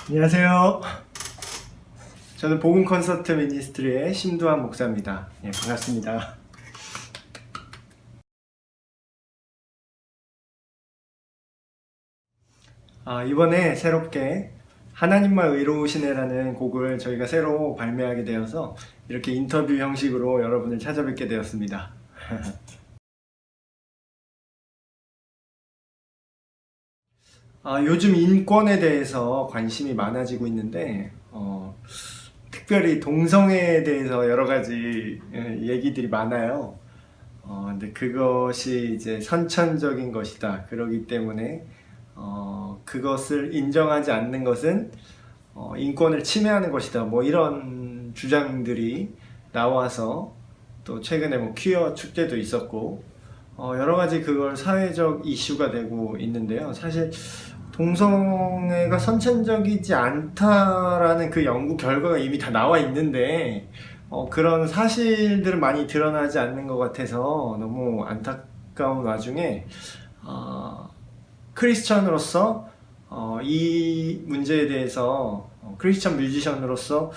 안녕하세요. 저는 복음 콘서트 미니스트리의 심두환 목사입니다. 네, 반갑습니다. 이번에 새롭게 하나님만 의로우시네라는 곡을 저희가 새로 발매하게 되어서 이렇게 인터뷰 형식으로 여러분을 찾아뵙게 되었습니다. 요즘 인권에 대해서 관심이 많아지고 있는데 특별히 동성애에 대해서 여러 가지 얘기들이 많아요. 근데 그것이 이제 선천적인 것이다. 그러기 때문에 그것을 인정하지 않는 것은 인권을 침해하는 것이다. 뭐 이런 주장들이 나와서 또 최근에 뭐 퀴어 축제도 있었고 여러 가지 그걸 사회적 이슈가 되고 있는데요. 사실 동성애가 선천적이지 않다라는 그 연구 결과가 이미 다 나와 있는데 그런 사실들은 많이 드러나지 않는 것 같아서 너무 안타까운 와중에 크리스천으로서 이 문제에 대해서 크리스천 뮤지션으로서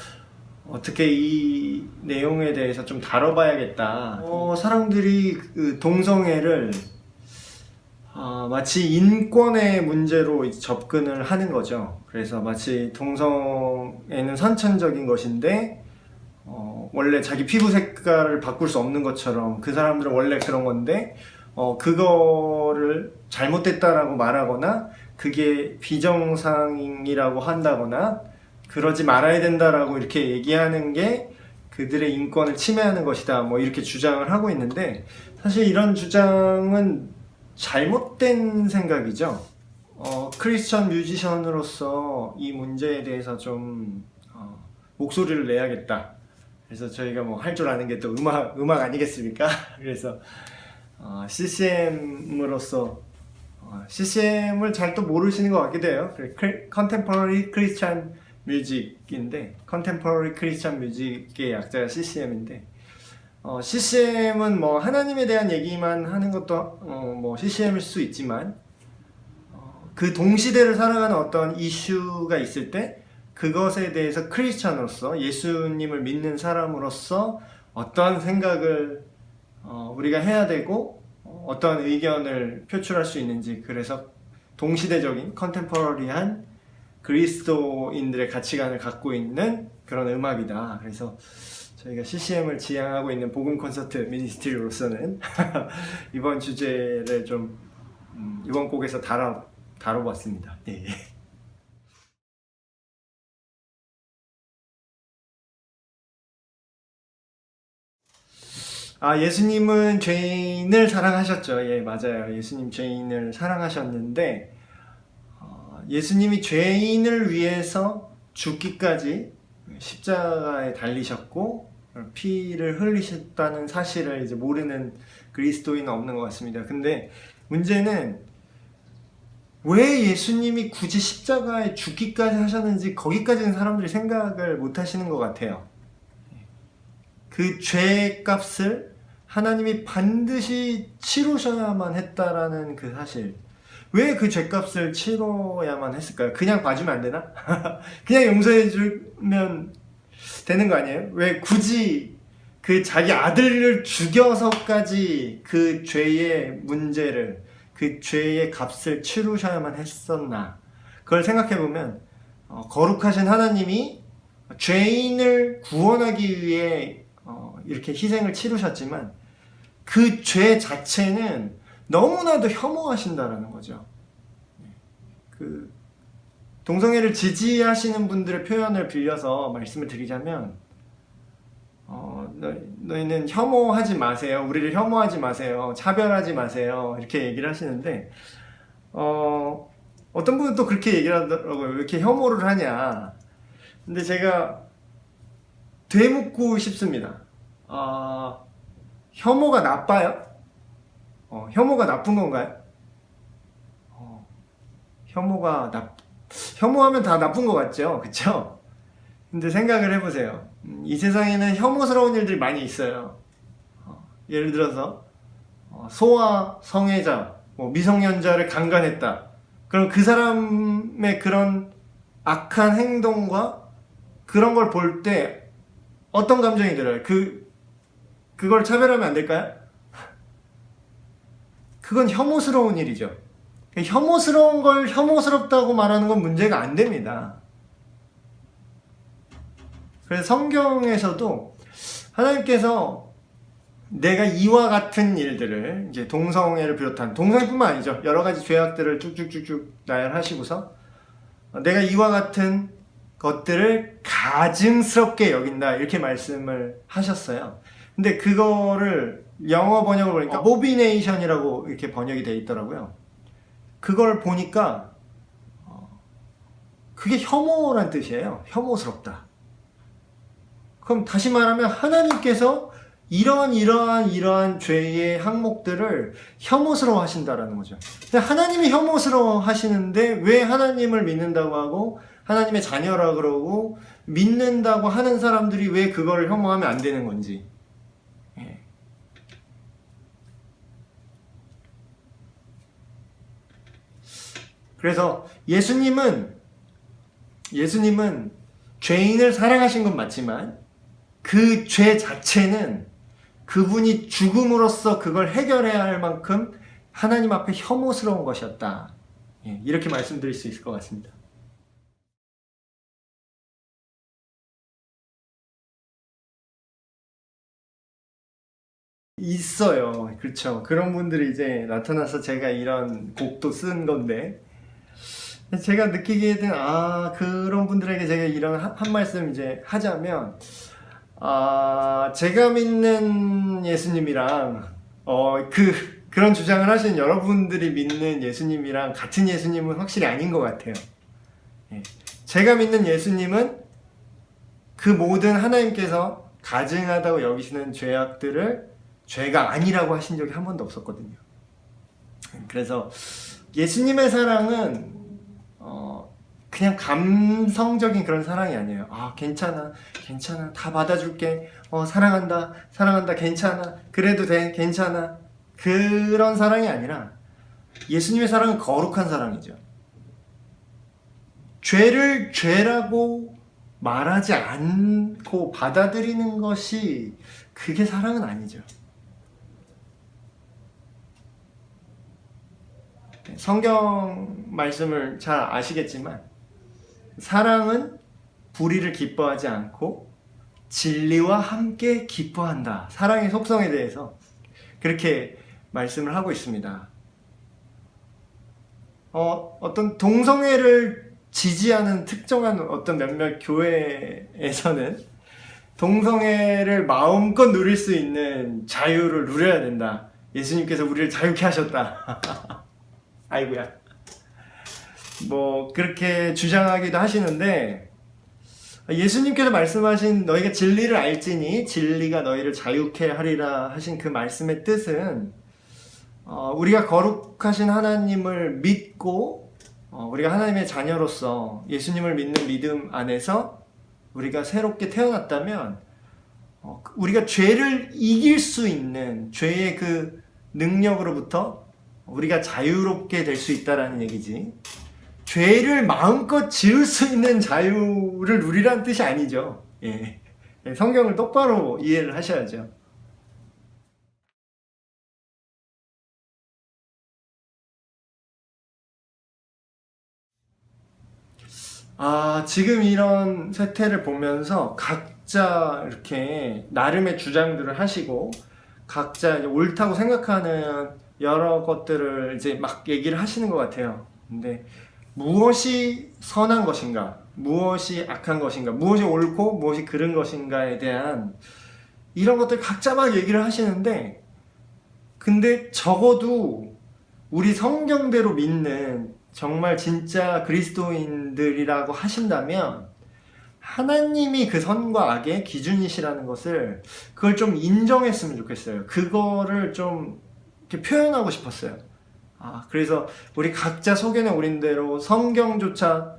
어떻게 이 내용에 대해서 좀 다뤄봐야겠다. 사람들이 그 동성애를 마치 인권의 문제로 접근을 하는 거죠. 그래서 마치 동성애는 선천적인 것인데 원래 자기 피부 색깔을 바꿀 수 없는 것처럼 그 사람들은 원래 그런 건데 그거를 잘못됐다라고 말하거나 그게 비정상이라고 한다거나 그러지 말아야 된다라고 이렇게 얘기하는 게 그들의 인권을 침해하는 것이다, 뭐 이렇게 주장을 하고 있는데 사실 이런 주장은 잘못된 생각이죠. 크리스천 뮤지션으로서 이 문제에 대해서 좀 목소리를 내야겠다. 그래서 저희가 뭐 할 줄 아는 게 또 음악 아니겠습니까? 그래서 CCM으로서 CCM을 잘 또 모르시는 것 같기도 해요. Contemporary Christian Music인데 Contemporary Christian Music의 약자가 CCM인데 CCM은 뭐 하나님에 대한 얘기만 하는 것도 뭐 CCM일 수 있지만 그 동시대를 살아가는 어떤 이슈가 있을 때 그것에 대해서 크리스천으로서 예수님을 믿는 사람으로서 어떤 생각을 우리가 해야 되고 어떤 의견을 표출할 수 있는지, 그래서 동시대적인 컨템퍼러리한 그리스도인들의 가치관을 갖고 있는 그런 음악이다. 그래서 저희가 CCM을 지향하고 있는 복음 콘서트 미니스트리로서는 이번 주제를 좀 이번 곡에서 다뤄봤습니다. 네. 예수님은 죄인을 사랑하셨죠. 예, 맞아요. 예수님 죄인을 사랑하셨는데 예수님이 죄인을 위해서 죽기까지 십자가에 달리셨고 피를 흘리셨다는 사실을 이제 모르는 그리스도인은 없는 것 같습니다. 근데 문제는 왜 예수님이 굳이 십자가에 죽기까지 하셨는지 거기까지는 사람들이 생각을 못 하시는 것 같아요. 그 죄값을 하나님이 반드시 치르셔야만 했다라는 그 사실. 왜 그 죄값을 치러야만 했을까요? 그냥 봐주면 안 되나? 그냥 용서해주면 되는 거 아니에요? 왜 굳이 그 자기 아들을 죽여서까지 그 죄의 문제를, 그 죄의 값을 치르셔야만 했었나? 그걸 생각해보면 거룩하신 하나님이 죄인을 구원하기 위해 이렇게 희생을 치르셨지만 그 죄 자체는 너무나도 혐오하신다라는 거죠. 그 동성애를 지지하시는 분들의 표현을 빌려서 말씀을 드리자면 너희는 혐오하지 마세요. 우리를 혐오하지 마세요. 차별하지 마세요. 이렇게 얘기를 하시는데 어떤 분은 또 그렇게 얘기를 하더라고요. 왜 이렇게 혐오를 하냐. 근데 제가 되묻고 싶습니다. 혐오가 나빠요? 혐오가 나쁜 건가요? 혐오하면 다 나쁜 것 같죠? 그쵸? 근데 생각을 해보세요. 이 세상에는 혐오스러운 일들이 많이 있어요. 예를 들어서 소아 성애자, 미성년자를 강간했다. 그럼 그 사람의 그런 악한 행동과 그런 걸 볼 때 어떤 감정이 들어요? 그걸 차별하면 안 될까요? 그건 혐오스러운 일이죠. 혐오스러운 걸 혐오스럽다고 말하는 건 문제가 안 됩니다. 그래서 성경에서도 하나님께서 내가 이와 같은 일들을, 이제 동성애를 비롯한, 동성애뿐만 아니죠, 여러 가지 죄악들을 쭉쭉쭉쭉 나열하시고서 내가 이와 같은 것들을 가증스럽게 여긴다, 이렇게 말씀을 하셨어요. 근데 그거를 영어 번역을 보니까 abomination이라고 이렇게 번역이 되어 있더라고요. 그걸 보니까 그게 혐오란 뜻이에요. 혐오스럽다. 그럼 다시 말하면 하나님께서 이러한 죄의 항목들을 혐오스러워 하신다라는 거죠. 근데 하나님이 혐오스러워 하시는데 왜 하나님을 믿는다고 하고 하나님의 자녀라 그러고 믿는다고 하는 사람들이 왜 그걸 혐오하면 안 되는 건지. 그래서 예수님은 죄인을 사랑하신 건 맞지만 그 죄 자체는 그분이 죽음으로써 그걸 해결해야 할 만큼 하나님 앞에 혐오스러운 것이었다. 이렇게 말씀드릴 수 있을 것 같습니다. 있어요. 그렇죠. 그런 분들이 이제 나타나서 제가 이런 곡도 쓴 건데, 제가 느끼기에는 그런 분들에게 제가 이런 한 말씀 이제 하자면, 제가 믿는 예수님이랑 그런 주장을 하시는 여러분들이 믿는 예수님이랑 같은 예수님은 확실히 아닌 것 같아요. 제가 믿는 예수님은 그 모든 하나님께서 가증하다고 여기시는 죄악들을 죄가 아니라고 하신 적이 한 번도 없었거든요. 그래서 예수님의 사랑은 그냥 감성적인 그런 사랑이 아니에요. 괜찮아, 다 받아줄게, 사랑한다, 괜찮아, 그래도 돼, 괜찮아, 그런 사랑이 아니라 예수님의 사랑은 거룩한 사랑이죠. 죄를 죄라고 말하지 않고 받아들이는 것이 그게 사랑은 아니죠. 성경 말씀을 잘 아시겠지만 사랑은 불의를 기뻐하지 않고 진리와 함께 기뻐한다. 사랑의 속성에 대해서 그렇게 말씀을 하고 있습니다. 어떤 동성애를 지지하는 특정한 어떤 몇몇 교회에서는 동성애를 마음껏 누릴 수 있는 자유를 누려야 된다. 예수님께서 우리를 자유케 하셨다. 아이고야. 그렇게 주장하기도 하시는데, 예수님께서 말씀하신 너희가 진리를 알지니 진리가 너희를 자유케 하리라 하신 그 말씀의 뜻은 우리가 거룩하신 하나님을 믿고 우리가 하나님의 자녀로서 예수님을 믿는 믿음 안에서 우리가 새롭게 태어났다면 우리가 죄를 이길 수 있는 죄의 그 능력으로부터 우리가 자유롭게 될 수 있다라는 얘기지, 죄를 마음껏 지을 수 있는 자유를 누리라는 뜻이 아니죠. 성경을 똑바로 이해를 하셔야죠. 지금 이런 세태를 보면서 각자 이렇게 나름의 주장들을 하시고 각자 옳다고 생각하는 여러 것들을 이제 막 얘기를 하시는 것 같아요. 근데 무엇이 선한 것인가, 무엇이 악한 것인가, 무엇이 옳고 무엇이 그른 것인가에 대한 이런 것들 각자 막 얘기를 하시는데, 근데 적어도 우리 성경대로 믿는 정말 진짜 그리스도인들이라고 하신다면 하나님이 그 선과 악의 기준이시라는 것을 그걸 좀 인정했으면 좋겠어요. 그거를 좀 이렇게 표현하고 싶었어요. 그래서 우리 각자 소견에 오른 대로 성경조차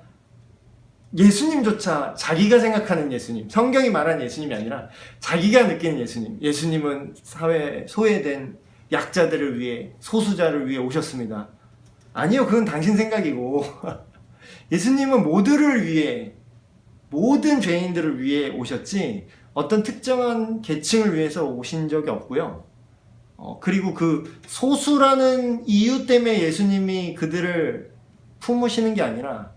예수님조차 자기가 생각하는 예수님, 성경이 말하는 예수님이 아니라 자기가 느끼는 예수님, 예수님은 사회에 소외된 약자들을 위해, 소수자를 위해 오셨습니다. 아니요, 그건 당신 생각이고 예수님은 모두를 위해, 모든 죄인들을 위해 오셨지 어떤 특정한 계층을 위해서 오신 적이 없고요. 그리고 그 소수라는 이유 때문에 예수님이 그들을 품으시는 게 아니라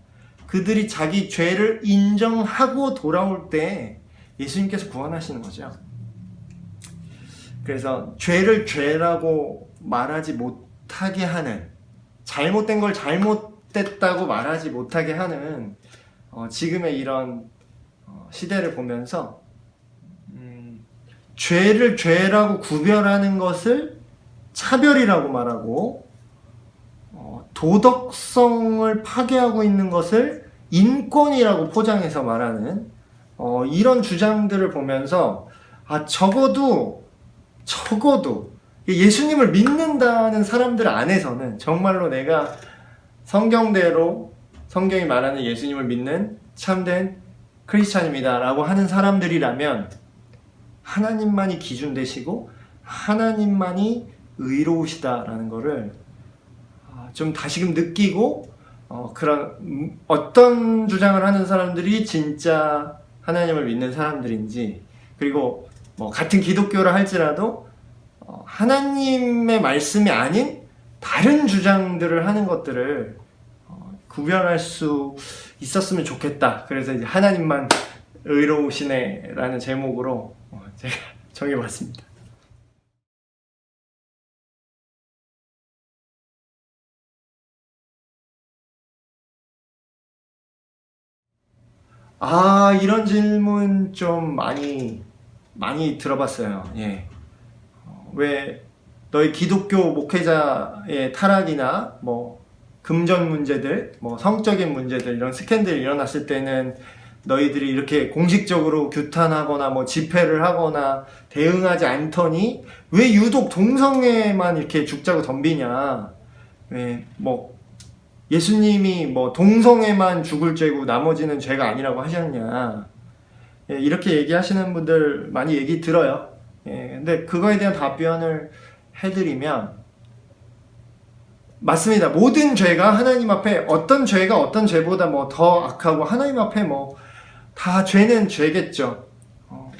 그들이 자기 죄를 인정하고 돌아올 때 예수님께서 구원하시는 거죠. 그래서 죄를 죄라고 말하지 못하게 하는, 잘못된 걸 잘못됐다고 말하지 못하게 하는 지금의 이런 시대를 보면서 죄를 죄라고 구별하는 것을 차별이라고 말하고 도덕성을 파괴하고 있는 것을 인권이라고 포장해서 말하는 이런 주장들을 보면서 적어도 예수님을 믿는다는 사람들 안에서는 정말로 내가 성경대로 성경이 말하는 예수님을 믿는 참된 크리스찬입니다 라고 하는 사람들이라면 하나님만이 기준 되시고 하나님만이 의로우시다라는 거를 좀 다시금 느끼고 그런 어떤 주장을 하는 사람들이 진짜 하나님을 믿는 사람들인지, 그리고 뭐 같은 기독교라 할지라도 하나님의 말씀이 아닌 다른 주장들을 하는 것들을 구별할 수 있었으면 좋겠다. 그래서 이제 하나님만 의로우시네 라는 제목으로 제가 정해봤습니다. 이런 질문 좀 많이 들어봤어요. 예. 왜 너희 기독교 목회자의 타락이나 뭐 금전 문제들, 뭐 성적인 문제들, 이런 스캔들이 일어났을 때는 너희들이 이렇게 공식적으로 규탄하거나 뭐 집회를 하거나 대응하지 않더니 왜 유독 동성애만 이렇게 죽자고 덤비냐? 왜 뭐 예수님이 뭐 동성애만 죽을 죄고 나머지는 죄가 아니라고 하셨냐? 예, 이렇게 얘기하시는 분들 많이 얘기 들어요. 예, 근데 그거에 대한 답변을 해드리면, 맞습니다. 모든 죄가 하나님 앞에 어떤 죄가 어떤 죄보다 뭐 더 악하고 하나님 앞에 뭐 다 죄는 죄겠죠.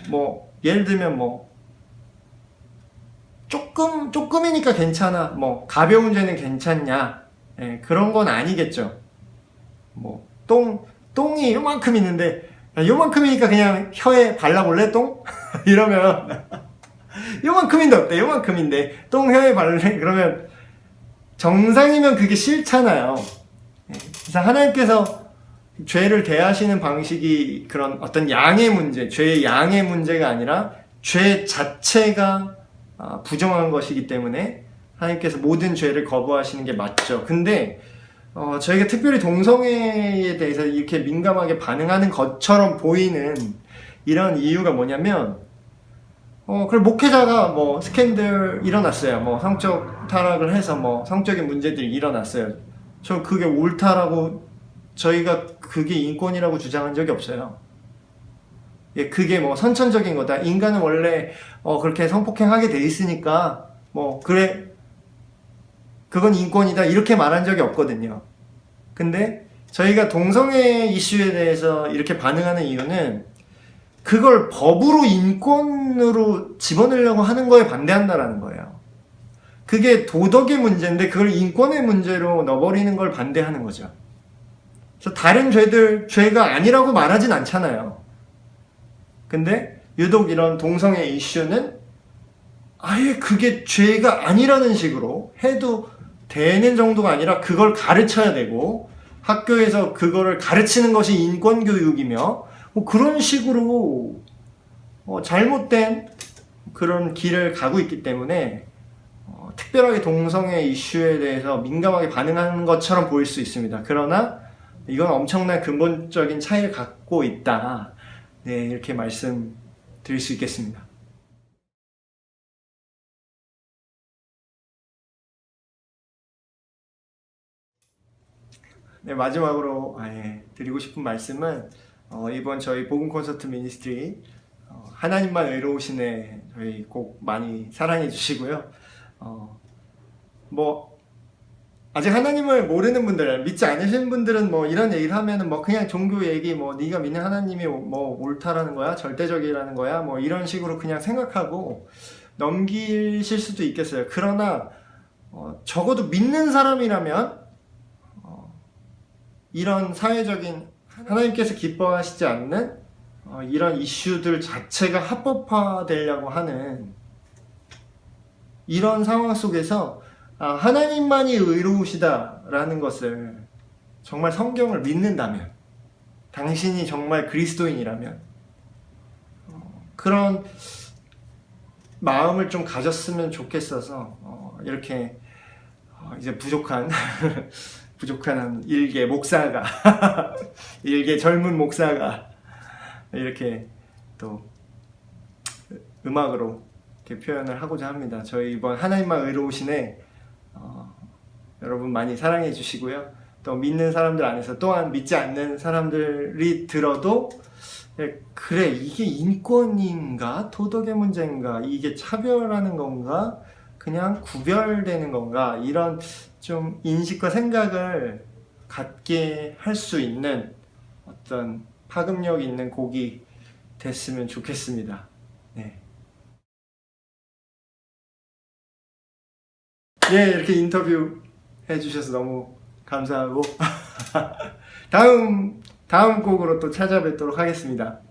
뭐 예를 들면 뭐 조금이니까 괜찮아, 뭐 가벼운 죄는 괜찮냐, 예, 그런 건 아니겠죠. 뭐 똥이 요만큼 있는데 요만큼이니까 그냥 혀에 발라볼래 똥? 이러면 요만큼인데 어때? 요만큼인데 똥 혀에 바를래? 그러면 정상이면 그게 싫잖아요. 그래서 하나님께서 죄를 대하시는 방식이 그런 어떤 양의 문제, 죄의 양의 문제가 아니라 죄 자체가 부정한 것이기 때문에 하나님께서 모든 죄를 거부하시는 게 맞죠. 근데 저희가 특별히 동성애에 대해서 이렇게 민감하게 반응하는 것처럼 보이는 이런 이유가 뭐냐면, 그럼 목회자가 뭐 스캔들 일어났어요. 뭐 성적 타락을 해서 뭐 성적인 문제들이 일어났어요. 저 그게 옳다라고, 저희가 그게 인권이라고 주장한 적이 없어요. 예, 그게 뭐 선천적인 거다. 인간은 원래 그렇게 성폭행하게 돼 있으니까 뭐 그래, 그건 인권이다, 이렇게 말한 적이 없거든요. 근데 저희가 동성애 이슈에 대해서 이렇게 반응하는 이유는 그걸 법으로 인권으로 집어넣으려고 하는 거에 반대한다라는 거예요. 그게 도덕의 문제인데 그걸 인권의 문제로 넣어버리는 걸 반대하는 거죠. 그래서 다른 죄들 죄가 아니라고 말하진 않잖아요. 근데 유독 이런 동성애 이슈는 아예 그게 죄가 아니라는 식으로 해도 되는 정도가 아니라 그걸 가르쳐야 되고 학교에서 그거를 가르치는 것이 인권교육이며 뭐 그런 식으로 잘못된 그런 길을 가고 있기 때문에 특별하게 동성애 이슈에 대해서 민감하게 반응하는 것처럼 보일 수 있습니다. 그러나 이건 엄청난 근본적인 차이를 갖고 있다. 네, 이렇게 말씀드릴 수 있겠습니다. 네, 마지막으로 드리고 싶은 말씀은 이번 저희 복음 콘서트 미니스트리 하나님만 의로우시네 저희 곡 많이 사랑해 주시고요. 뭐 아직 하나님을 모르는 분들, 믿지 않으시는 분들은 뭐 이런 얘기를 하면은 뭐 그냥 종교 얘기, 뭐 네가 믿는 하나님이 뭐 옳다라는 거야, 절대적이라는 거야, 뭐 이런 식으로 그냥 생각하고 넘기실 수도 있겠어요. 그러나 적어도 믿는 사람이라면 이런 사회적인 하나님께서 기뻐하시지 않는 이런 이슈들 자체가 합법화되려고 하는 이런 상황 속에서 하나님만이 의로우시다라는 것을 정말 성경을 믿는다면, 당신이 정말 그리스도인이라면 그런 마음을 좀 가졌으면 좋겠어서 이렇게 이제 부족한 한 일개 목사가 일개 젊은 목사가 이렇게 또 음악으로 이렇게 표현을 하고자 합니다. 저희 이번 하나님만 의로우시네 여러분 많이 사랑해 주시고요. 또 믿는 사람들 안에서 또한 믿지 않는 사람들이 들어도 그래 이게 인권인가 도덕의 문제인가 이게 차별하는 건가 그냥 구별되는 건가 이런 좀 인식과 생각을 갖게 할 수 있는 어떤 파급력 있는 곡이 됐으면 좋겠습니다. 네. 예, 이렇게 인터뷰 해주셔서 너무 감사하고 다음 곡으로 또 찾아뵙도록 하겠습니다.